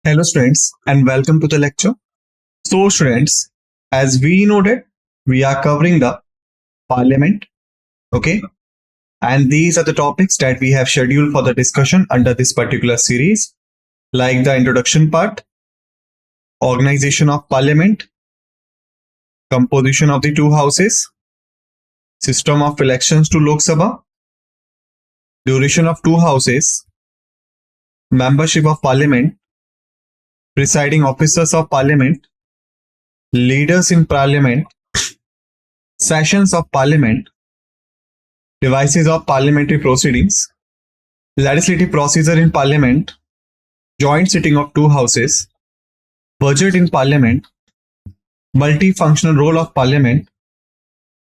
Hello students and welcome to the lecture. So students, as we noted, we are covering the parliament, okay? And these are the topics that we have scheduled for the discussion under this particular series, like the introduction part, organization of parliament, composition of the two houses, system of elections to Lok Sabha, duration of two houses, membership of parliament, presiding officers of parliament, leaders in parliament, sessions of parliament, devices of parliamentary proceedings, legislative procedure in parliament, joint sitting of two houses, budget in parliament, multifunctional role of parliament,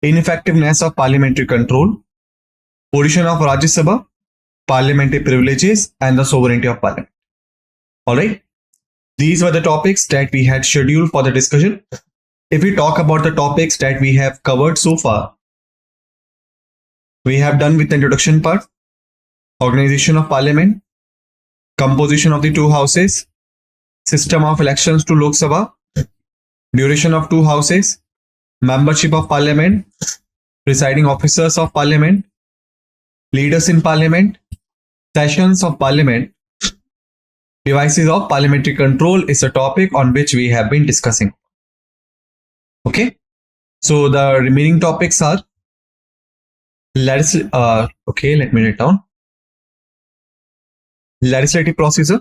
ineffectiveness of parliamentary control, position of Rajya Sabha, parliamentary privileges, and the sovereignty of parliament. Alright, these were the topics that we had scheduled for the discussion. If we talk about the topics that we have covered so far, we have done with the introduction part, organization of parliament, composition of the two houses, system of elections to Lok Sabha, duration of two houses, membership of parliament, presiding officers of parliament, leaders in parliament, sessions of parliament, devices of parliamentary control is a topic on which we have been discussing. Okay, so the remaining topics are, let me write down. Legislative procedure,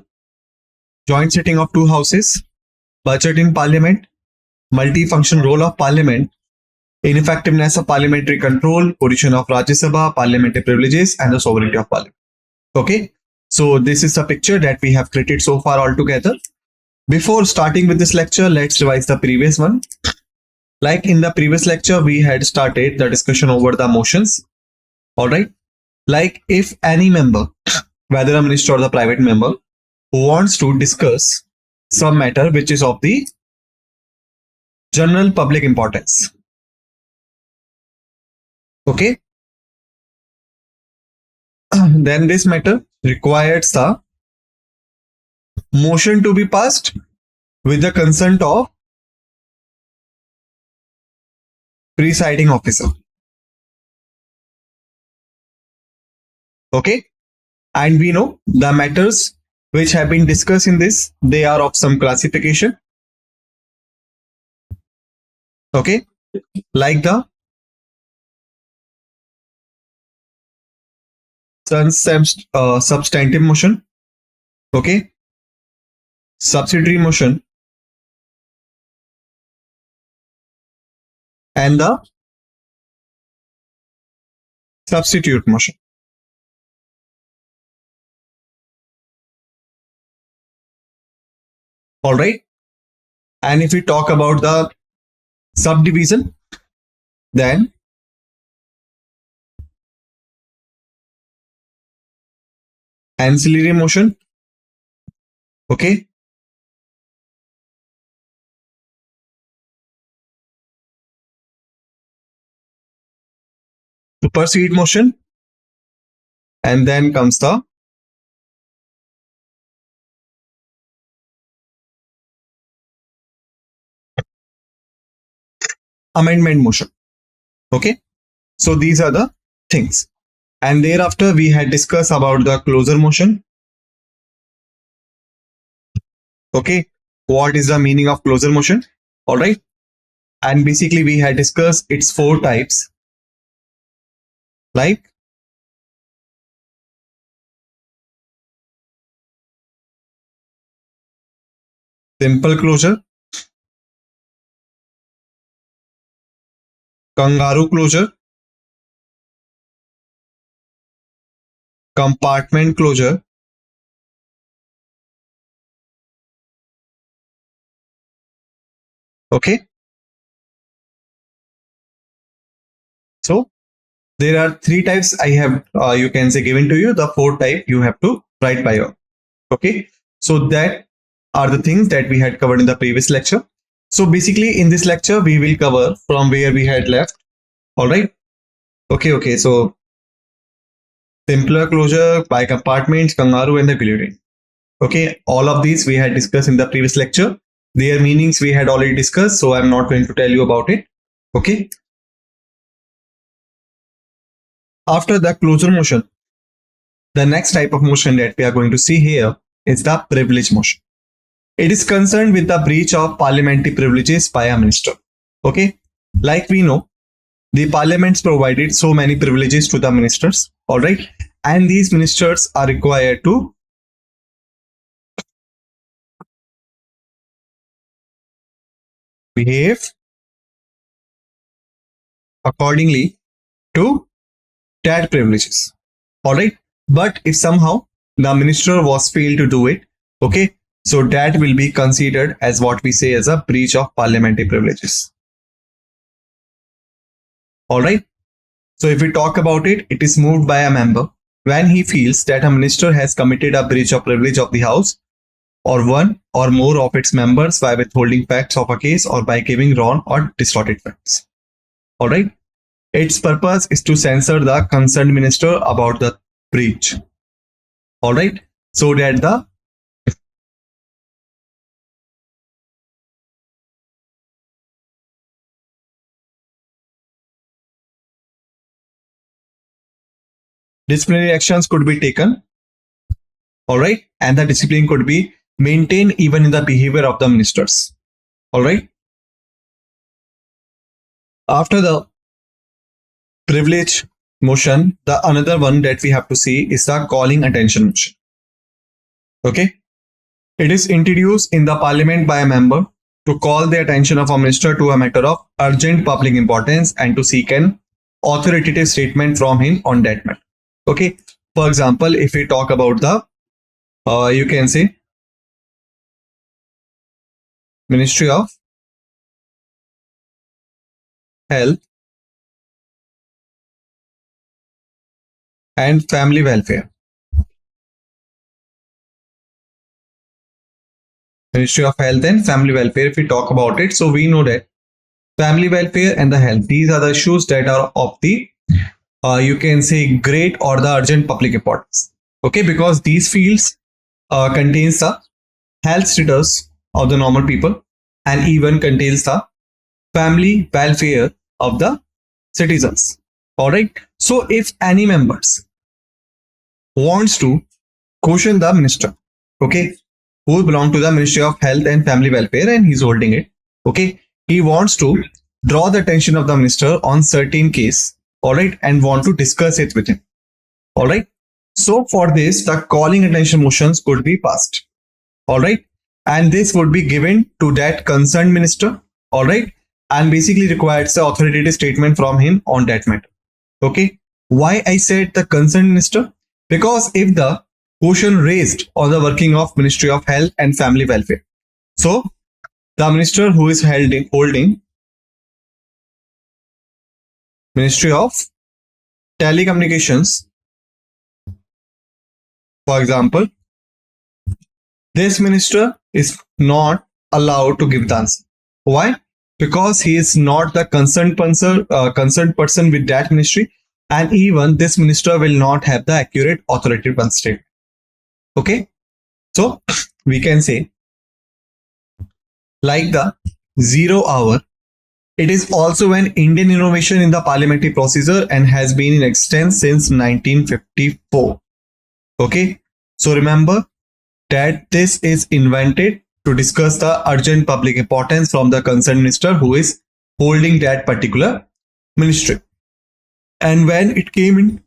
joint sitting of two houses, budget in parliament, multifunction role of parliament, ineffectiveness of parliamentary control, position of Rajya Sabha, parliamentary privileges, and the sovereignty of parliament. Okay, so this is the picture that we have created so far altogether. Before starting with this lecture, let's revise the previous one. Like in the previous lecture, we had started the discussion over the motions. All right, like if any member, whether a minister or the private member, wants to discuss some matter which is of the general public importance. Okay, then this matter requires the motion to be passed with the consent of presiding officer. Okay, and we know the matters which have been discussed in this, they are of some classification. Okay, like the substantive motion, okay, subsidiary motion, and the substitute motion. All right, and if we talk about the subdivision, then ancillary motion, okay, supersede motion, and then comes the amendment motion. Okay, so these are the things, and thereafter we had discussed about the closure motion. Okay, what is the meaning of closure motion? All right, and basically we had discussed its four types, like simple closure, kangaroo closure, compartment closure, okay. So there are three types I have, you can say, given to you. The fourth type you have to write by your. Okay, so that are the things that we had covered in the previous lecture. So basically in this lecture we will cover from where we had left. All right, okay, so simpler closure, by compartments, kangaroo, and the guillotine. Okay, all of these we had discussed in the previous lecture. Their meanings we had already discussed, so I'm not going to tell you about it. Okay. After the closure motion, the next type of motion that we are going to see here is the privilege motion. It is concerned with the breach of parliamentary privileges by a minister. Okay, like we know, the parliaments provided so many privileges to the ministers, all right, and these ministers are required to behave accordingly to that privileges, all right. But if somehow the minister was failed to do it, okay, so that will be considered as what we say as a breach of parliamentary privileges, all right. So if we talk about it, it is moved by a member when he feels that a minister has committed a breach of privilege of the house or one or more of its members by withholding facts of a case or by giving wrong or distorted facts. All right. Its purpose is to censor the concerned minister about the breach. All right. So that the disciplinary actions could be taken. All right. And the discipline could be maintained even in the behavior of the ministers. All right. After the privilege motion, the another one that we have to see is the calling attention motion. Okay. It is introduced in the parliament by a member to call the attention of a minister to a matter of urgent public importance and to seek an authoritative statement from him on that matter. Okay. For example, if we talk about the, you can say Ministry of Health and Family Welfare. Ministry of Health and Family Welfare, if we talk about it, so we know that family welfare and the health, these are the issues that are of the, you can say, great or the urgent public importance. Okay, because these fields contains the health status of the normal people and even contains the family welfare of the citizens. All right. So if any members wants to question the minister, okay, who belong to the Ministry of Health and Family Welfare and he's holding it, okay, he wants to draw the attention of the minister on certain case, all right, and want to discuss it with him, all right. So for this, the calling attention motions could be passed, all right, and this would be given to that concerned minister, all right, and basically requires the authoritative statement from him on that matter. Okay, why I said the concerned minister? Because if the question raised on the working of Ministry of Health and Family Welfare, so the minister who is holding Ministry of Telecommunications, for example, this minister is not allowed to give the answer. Why? Because he is not the concerned person with that ministry, and even this minister will not have the accurate authoritative statement. Okay, so we can say like the 0 hour. It is also an Indian innovation in the parliamentary procedure and has been in existence since 1954. Okay, so remember that this is invented to discuss the urgent public importance from the concerned minister who is holding that particular ministry. And when it came in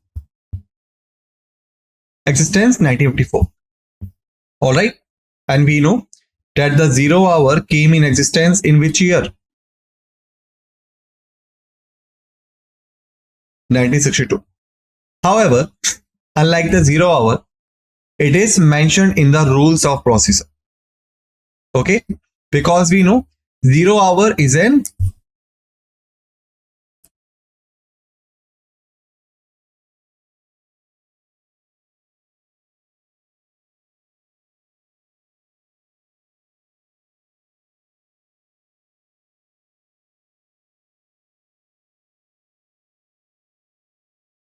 existence, 1954. All right, and we know that the 0 hour came in existence in which year? 1962. However, unlike the 0 hour, it is mentioned in the rules of procedure. Okay, because we know 0 hour is an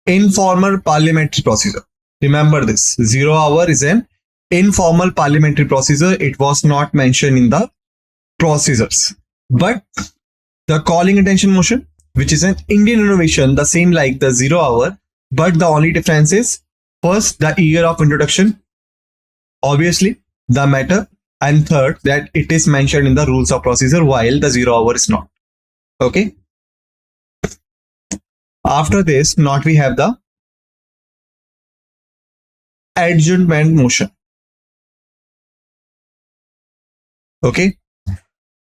informal parliamentary procedure. Remember this, 0 hour is an informal parliamentary procedure. It was not mentioned in the procedures. But the calling attention motion, which is an Indian innovation, the same like the 0 hour, but the only difference is first the year of introduction, obviously the matter, and third that it is mentioned in the rules of procedure while the 0 hour is not. Okay. After this, not we have the adjournment motion. Okay.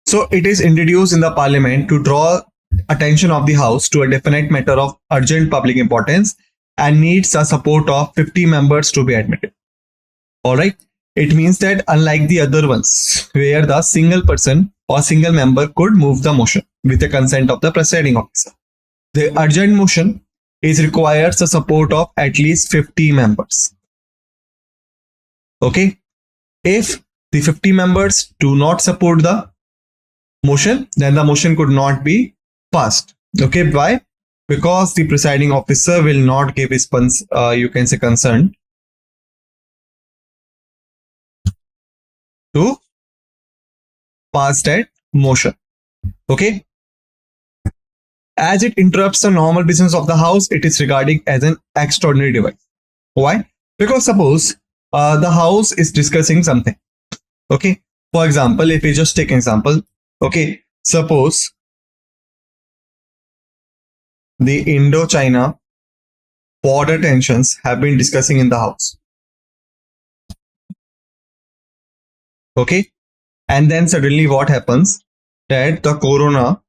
So it is introduced in the parliament to draw attention of the house to a definite matter of urgent public importance and needs the support of 50 members to be admitted. All right. It means that unlike the other ones, where the single person or single member could move the motion with the consent of the presiding officer, the urgent motion is requires the support of at least 50 members. Okay. If the 50 members do not support the motion, then the motion could not be passed. Okay. Why? Because the presiding officer will not give his you can say consent to pass that motion. Okay. As it interrupts the normal business of the house, it is regarded as an extraordinary device. Why? Because suppose the house is discussing something. Okay. For example, if we just take an example, okay, suppose the Indo-China border tensions have been discussing in the house. Okay. And then suddenly what happens? That the corona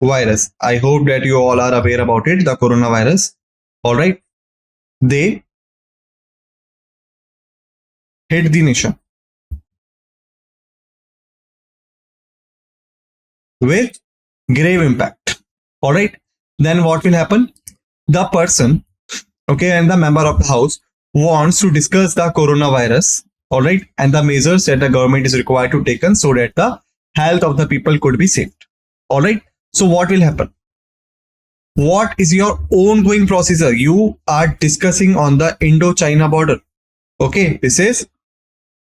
virus, I hope that you all are aware about it, the coronavirus. All right. They hit the nation with grave impact. All right. Then what will happen? The person, okay, and the member of the house wants to discuss the coronavirus. All right. And the measures that the government is required to take so that the health of the people could be saved. All right. So what will happen? What is your ongoing procedure? You are discussing on the Indo-China border. Okay. This is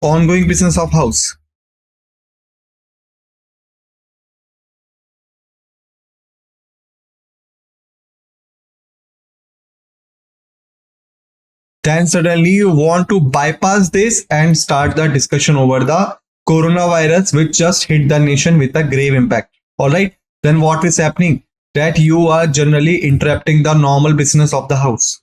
ongoing business of house. Then suddenly you want to bypass this and start the discussion over the coronavirus, which just hit the nation with a grave impact. All right. Then what is happening? That you are generally interrupting the normal business of the house.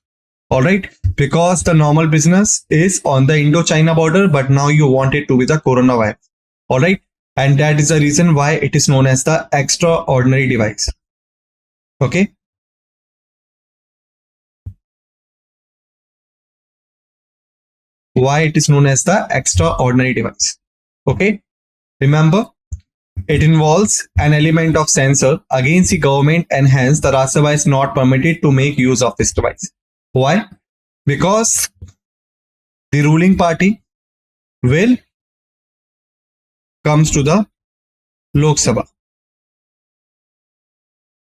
All right. Because the normal business is on the Indo-China border, but now you want it to be the coronavirus. All right. And that is the reason why it is known as the extraordinary device. Okay. Why it is known as the extraordinary device. Okay. Remember, it involves an element of censor against the government and hence the Rajya Sabha is not permitted to make use of this device. Why? Because the ruling party will comes to the Lok Sabha.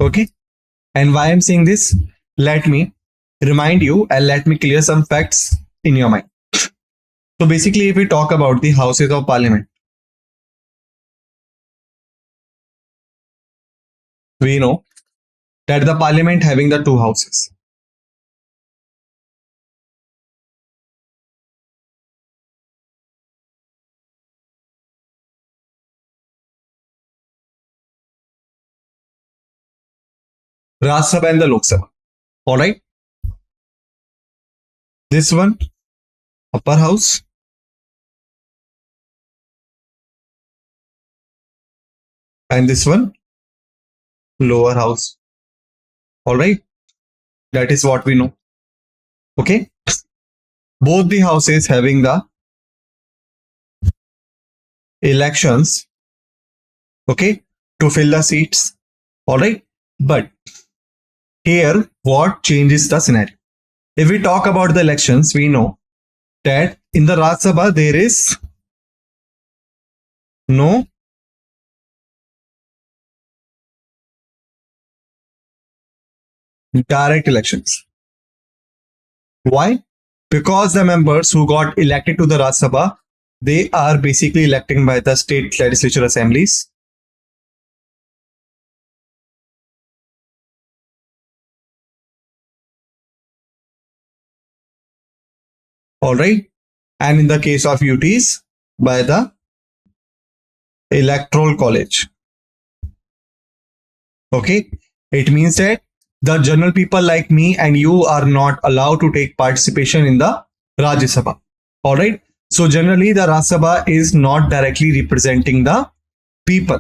Okay. And why I'm saying this? Let me remind you and let me clear some facts in your mind. So basically, if we talk about the houses of parliament, we know that the parliament having the two houses. Rajya Sabha and the Lok Sabha. All right. This one, upper house. And this one, lower house. All right. That is what we know. Okay. Both the houses having the elections. Okay. To fill the seats. All right. But here, what changes the scenario? If we talk about the elections, we know that in the Rajya Sabha, there is no direct elections. Why? because the members who got elected to the Rajya Sabha, they are basically elected by the state legislature assemblies. All right. And in the case of UTs, by the electoral college. Okay. It means that the general people like me and you are not allowed to take participation in the Rajya Sabha. All right. So generally the Rajya Sabha is not directly representing the people.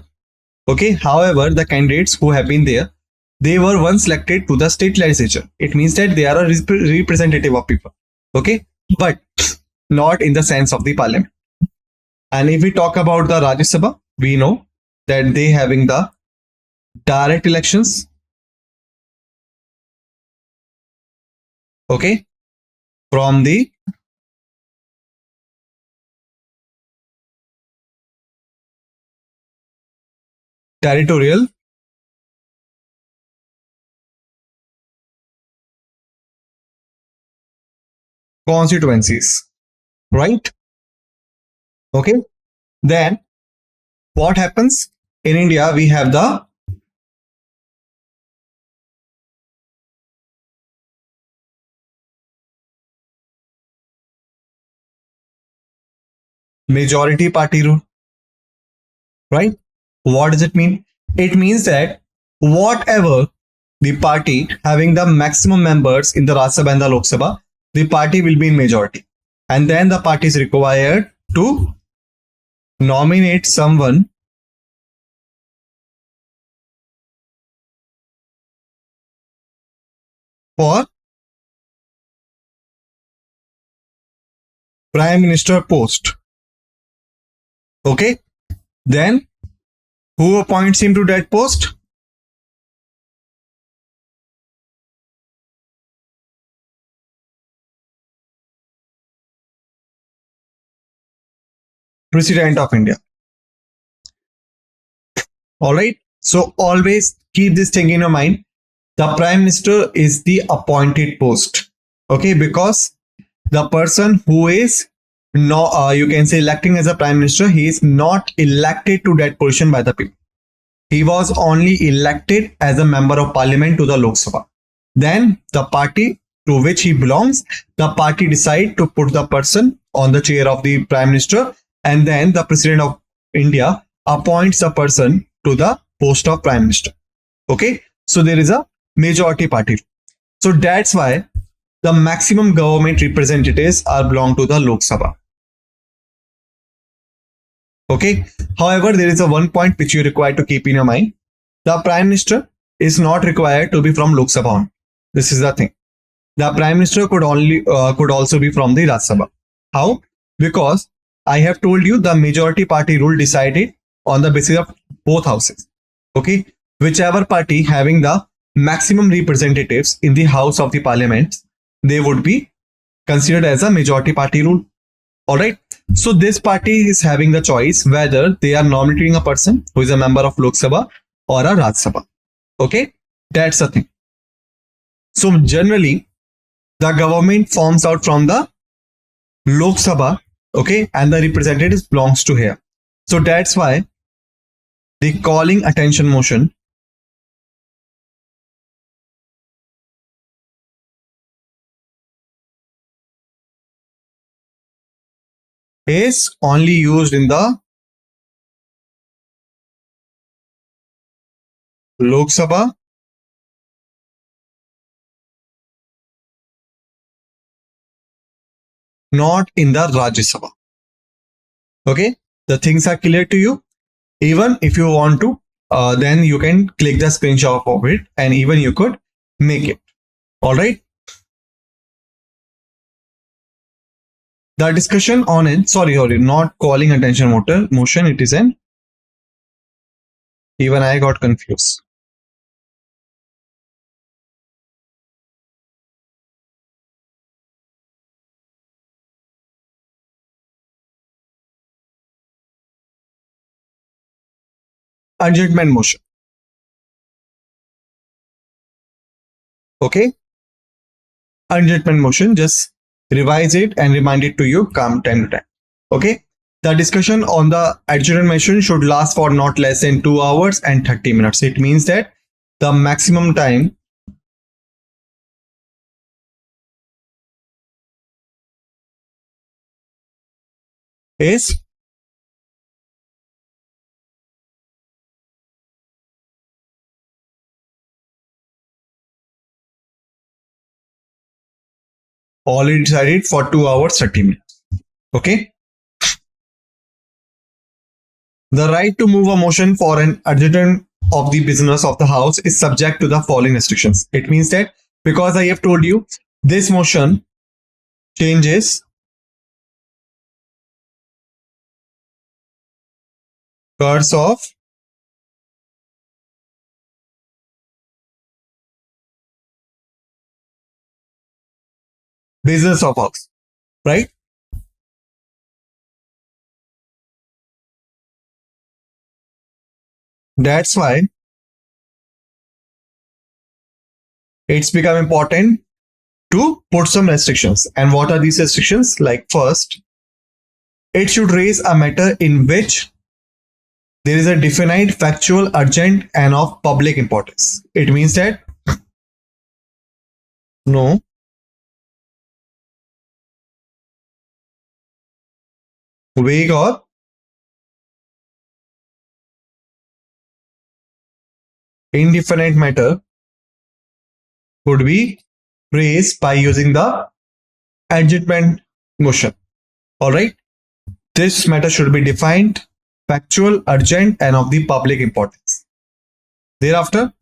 Okay. However, the candidates who have been there, they were once elected to the state legislature. It means that they are a representative of people. Okay. But not in the sense of the parliament. And if we talk about the Rajya Sabha, we know that they having the direct elections. Okay. From the territorial constituencies, right? Okay. Then what happens in India? We have the majority party rule, right? What does it mean? It means that whatever the party having the maximum members in the Rajya Sabha and the Lok Sabha, the party will be in majority. And then the party is required to nominate someone for prime minister post. Okay. Then who appoints him to that post? President of India. All right. So always keep this thing in your mind. The prime minister is the appointed post. Okay. Because the person who is no, you can say electing as a prime minister, he is not elected to that position by the people. He was only elected as a member of parliament to the Lok Sabha. Then the party to which he belongs, the party decide to put the person on the chair of the prime minister, and then the president of India appoints the person to the post of prime minister. Okay, so there is a majority party. So that's why the maximum government representatives are belong to the Lok Sabha. Okay. However, there is a one point which you require to keep in your mind. The prime minister is not required to be from Lok Sabha. This is the thing. The prime minister could also be from the Rajya Sabha. How? Because I have told you the majority party rule decided on the basis of both houses. Okay. Whichever party having the maximum representatives in the house of the parliament, they would be considered as a majority party rule. All right. So this party is having the choice whether they are nominating a person who is a member of Lok Sabha or a Rajya Sabha. Okay. That's the thing. So generally, the government forms out from the Lok Sabha. Okay. And the representatives belongs to here. So that's why the calling attention motion is only used in the Lok Sabha not in the Rajya Sabha. Okay, the things are clear to you. Even if you want to, then you can click the screenshot of it and even you could make it. All right. The discussion on it, sorry, not calling attention motion, it is an, even I got confused. Adjournment motion. Okay. Adjournment motion, just revise it and remind it to you come time to time. Okay. The discussion on the adjournment motion should last for not less than 2 hours and 30 minutes. It means that the maximum time is already decided for 2 hours 30 minutes. Okay. The right to move a motion for an adjournment of the business of the house is subject to the following restrictions. It means that because I have told you this motion changes course of business of house, right? That's why it's become important to put some restrictions. And what are these restrictions? Like first, it should raise a matter in which there is a definite, factual, urgent, and of public importance. It means that no vague or indefinite matter could be raised by using the adjournment motion. All right. This matter should be defined, factual, urgent, and of the public importance. Thereafter,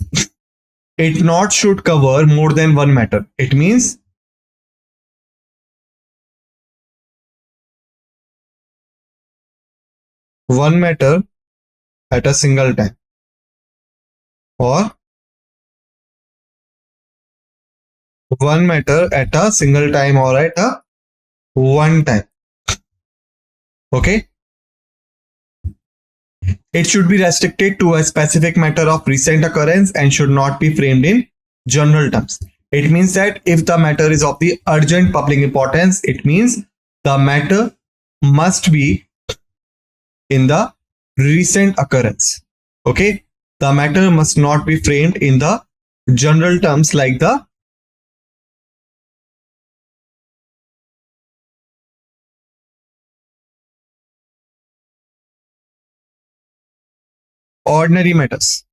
it not should cover more than one matter. It means one matter at a single time, or one matter at a single time or at a one time. Okay. It should be restricted to a specific matter of recent occurrence and should not be framed in general terms. It means that if the matter is of the urgent public importance, it means the matter must be in the recent occurrence. Okay. The matter must not be framed in the general terms like the ordinary matters.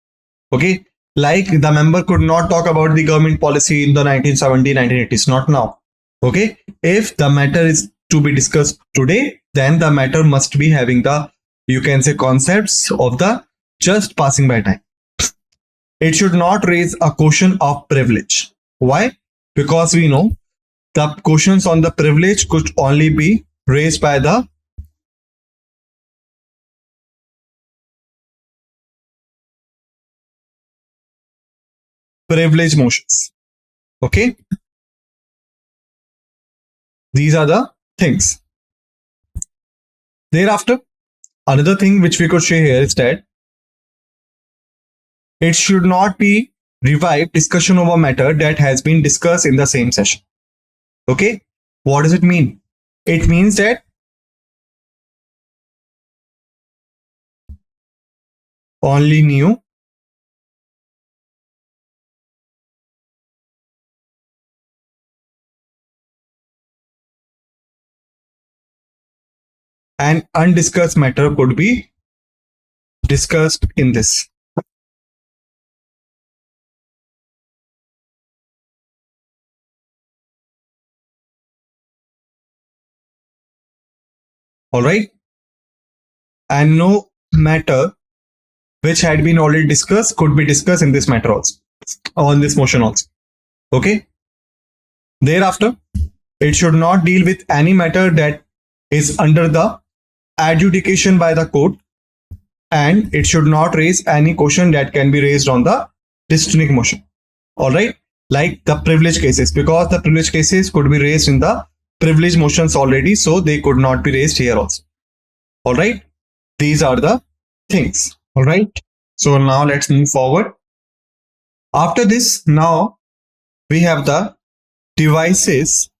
Okay. Like the member could not talk about the government policy in the 1970s, 1980s, not now. Okay. If the matter is to be discussed today, then the matter must be having the, you can say, concepts of the just passing by time. It should not raise a question of privilege. Why? Because we know the questions on the privilege could only be raised by the privilege motions. Okay. These are the things. Thereafter, another thing which we could share here is that it should not be revived discussion of a matter that has been discussed in the same session. Okay. What does it mean? It means that only new and undiscussed matter could be discussed in this. All right. And no matter which had been already discussed could be discussed in this matter also, on this motion also. Okay. Thereafter, it should not deal with any matter that is under the adjudication by the court, and it should not raise any question that can be raised on the distinct motion. All right. Like the privilege cases, because the privilege cases could be raised in the privilege motions already, so they could not be raised here also. All right. These are the things. All right. So now let's move forward. After this, now we have the devices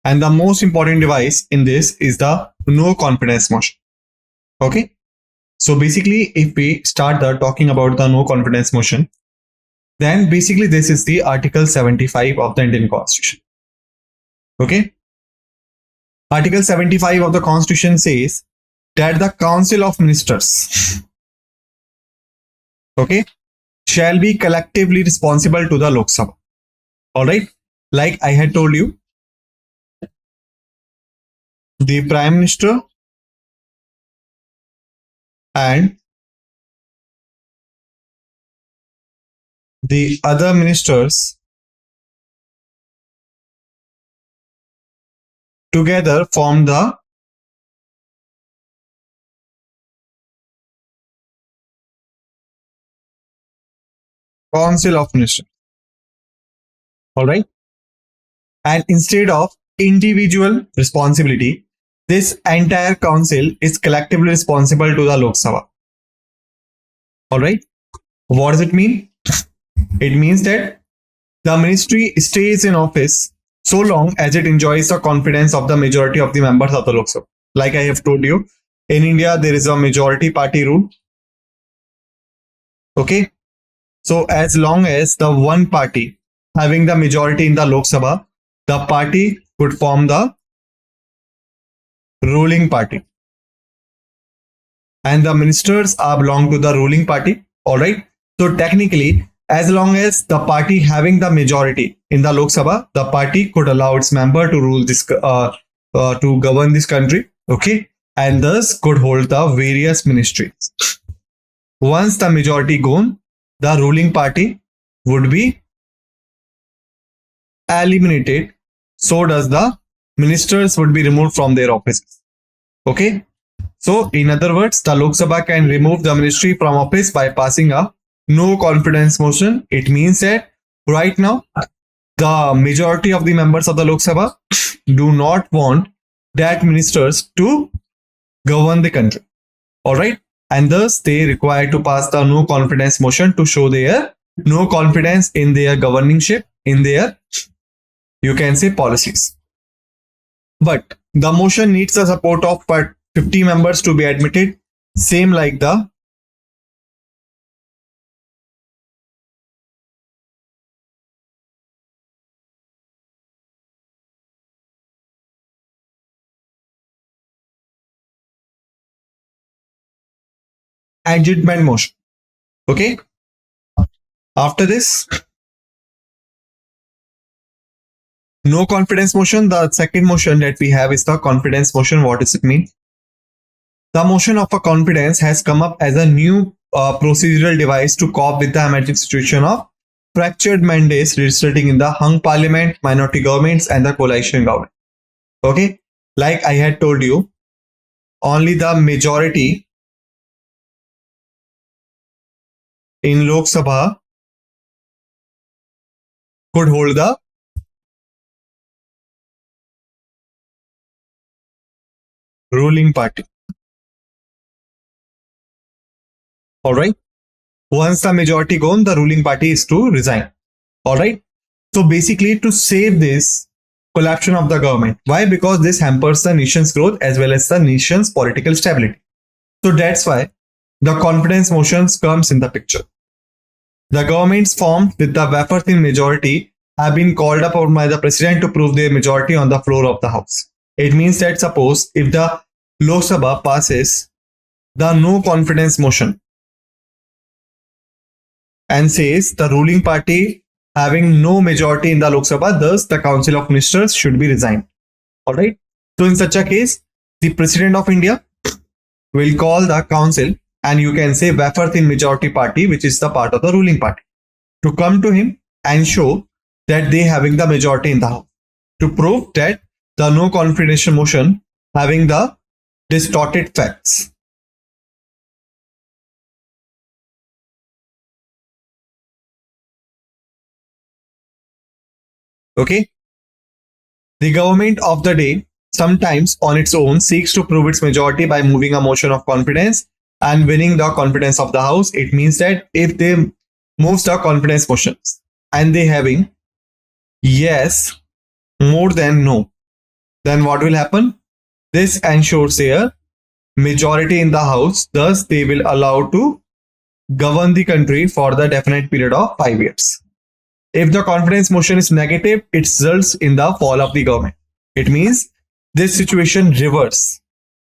And the most important device in this is the no confidence motion. Okay. So basically, if we start talking about the no confidence motion, then basically this is the Article 75 of the Indian Constitution. Okay. Article 75 of the Constitution says that the Council of Ministers, okay, shall be collectively responsible to the Lok Sabha. All right. Like I had told you, the Prime Minister and the other ministers together form the Council of Ministers. All right. And instead of individual responsibility, this entire council is collectively responsible to the Lok Sabha. All right. What does it mean? It means that the ministry stays in office so long as it enjoys the confidence of the majority of the members of the Lok Sabha. Like I have told you, in India, there is a majority party rule. Okay. So as long as the one party having the majority in the Lok Sabha, the party could form the ruling party. And the ministers are belong to the ruling party. All right. So technically, as long as the party having the majority in the Lok Sabha, the party could allow its member to rule this, to govern this country. Okay. And thus could hold the various ministries. Once the majority gone, the ruling party would be eliminated. So does the ministers would be removed from their offices. Okay. So in other words, the Lok Sabha can remove the ministry from office by passing a no confidence motion. It means that right now, the majority of the members of the Lok Sabha do not want that ministers to govern the country. All right. And thus they require to pass the no confidence motion to show their no confidence in their governingship, in their, you can say, policies. But the motion needs the support of 50 members to be admitted, same like the adjournment motion. Okay. After this, no confidence motion, the second motion that we have is the confidence motion. What does it mean? The motion of a confidence has come up as a new procedural device to cope with the emerging situation of fractured mandates resulting in the hung parliament, minority governments, and the coalition government. Okay. Like I had told you, only the majority in Lok Sabha could hold the ruling party. All right. Once the majority gone, the ruling party is to resign. All right. So basically, to save this collapse of the government. Why? Because this hampers the nation's growth as well as the nation's political stability. So that's why the confidence motions comes in the picture. The governments formed with the wafer-thin majority have been called upon by the president to prove their majority on the floor of the house. It means that suppose if the Lok Sabha passes the no confidence motion and says the ruling party having no majority in the Lok Sabha, thus the Council of Ministers should be resigned. All right. So in such a case, the President of India will call the council, and you can say wafer-thin majority party, which is the part of the ruling party, to come to him and show that they having the majority in the house, to prove that the no confidence motion having the distorted facts. Okay. The government of the day sometimes on its own seeks to prove its majority by moving a motion of confidence and winning the confidence of the house. It means that if they move the confidence motions and they having yes more than no, then what will happen? This ensures their majority in the house, thus they will allow to govern the country for the definite period of 5 years. If the confidence motion is negative, it results in the fall of the government. It means this situation reverse.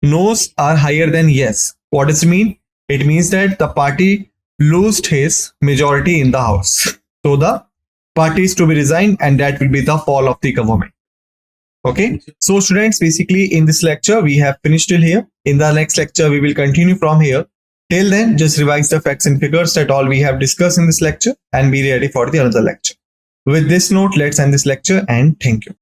No's are higher than yes. What does it mean? It means that the party lost his majority in the house. So the party is to be resigned, and that will be the fall of the government. Okay. So students, basically in this lecture, we have finished till here. In the next lecture, we will continue from here. Till then, just revise the facts and figures that all we have discussed in this lecture and be ready for the another lecture. With this note, let's end this lecture and thank you.